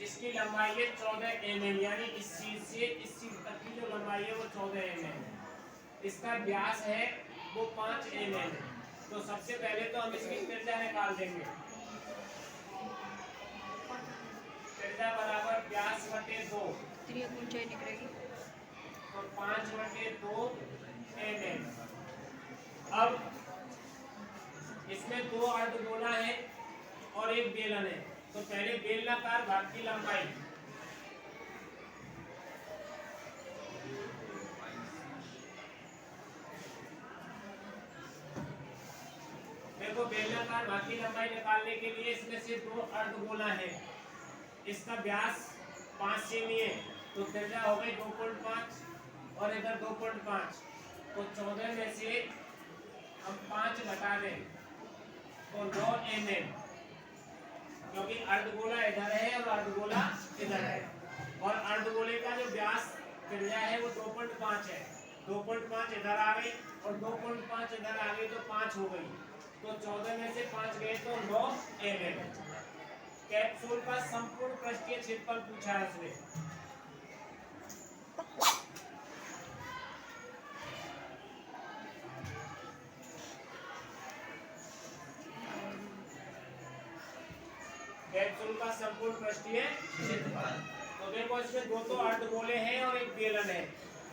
जिसकी लंबाई है 14 mm, यानी इस चीज से इस चीज तक की जो लंबाई है वो 14 mm है। इसका व्यास है वो 5 mm है। तो सबसे पहले तो हम इसकी त्रिज्या निकाल देंगे। त्रिज्या बराबर व्यास बटे 2, तो 5 बटे 2 mm। अब इसमें 2 अर्धगोला है और एक बेलन है, तो पहले बेलनाकार भाग की लंबाई, देखो बेलनाकार भाग की लंबाई निकालने के लिए इसमें से 2 अर्धगोला है, इसका व्यास 5 सेमी है, तो त्रिज्या हो गई 2.5 और इधर 2.5, तो 14 में से हम 5 घटा दें तो 9 mm, क्योंकि अर्धगोला इधर है और अर्धगोला इधर है, और अर्धगोले का जो व्यास त्रिज्या है वो 2.5 है। 2.5 इधर आ गई और 2.5 इधर आ गई, तो 5 हो गई, तो 14 में से 5 गए तो 9 mm। कैप्सूल का संपूर्ण पृष्ठीय क्षेत्रफल पूछा है इसमें। कैप्सूल का संपूर्ण पृष्ठीय क्षेत्रफल, तो देखो इसमें 2 तो अर्धगोले हैं और एक बेलन है,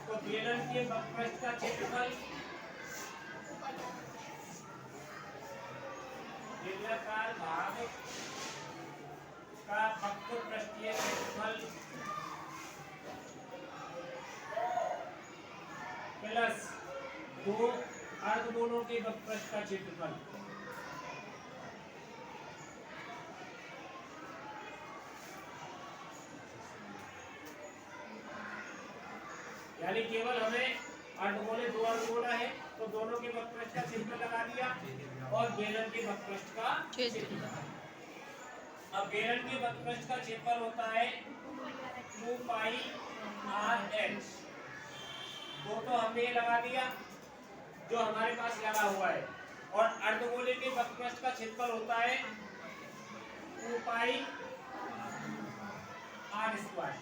तो बेलन के वक्रपृष्ठ का क्षेत्रफल, बेलनाकार भाग का वक्रपृष्ठीय क्षेत्रफल प्लस 2 अर्धगोलों के वक्रपृष्ठ का क्षेत्रफल, यानी केवल हमें अर्धगोले 2 अर्धगोला है तो दोनों के वक्रपृष्ठ का क्षेत्रफल लगा दिया और बेलन के वक्रपृष्ठ का क्षेत्रफल। अब बेलन के वक्रपृष्ठ का क्षेत्रफल होता है 2 पाई RH, तो हमने ये लगा दिया जो हमारे पास लगा हुआ है, और अर्धगोले के वक्रपृष्ठ का क्षेत्रफल होता है 2 पाई R²,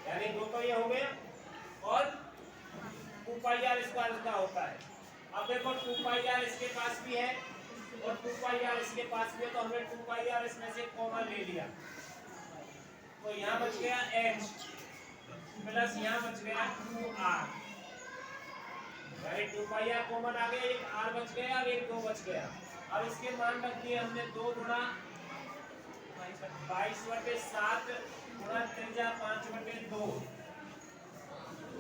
यानी 2 तो ये हो गया और 2 पाई R² का होता है। अब देखो 2 पाई R इसके पास भी है और 2 पाई R इसके पास भी है, तो हमने 2 पाई R इसमें से कॉमन ले लिया, तो यहाँ बच गया H प्लस यहाँ बच गया 2R, यानी 2 पाई R कॉमन आ गया, एक R बच गया और एक 2 बच गया। अब इसके मान रख दिए हमने 2 गुणा 22/7 गुणा त्रिज्या 5/2।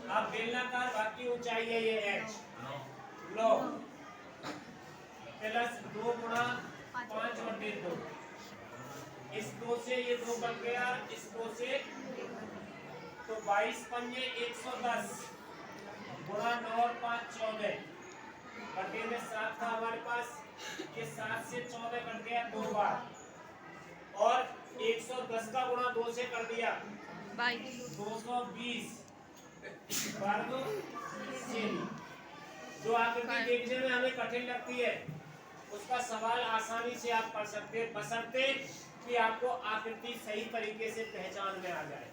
अब बेलनाकार भाग की ऊंचाई है ये H 9 प्लस 2 गुणा 5/2, इस 2 से ये 2 बन गया, इस 2 से, तो 22 पंजे 110 गुणा 9 और 5 14, बटे में 7 था हमारे पास, ये 7 से 14 कट गया 2 बार, और 110 का गुणा 2 से कर दिया 220 वर्ग सेमी। जो आकृति देखने में हमें कठिन लगती है उसका सवाल आसानी से आप कर सकते हैं, बशर्ते कि आपको आकृति सही तरीके से पहचान में आ जाए।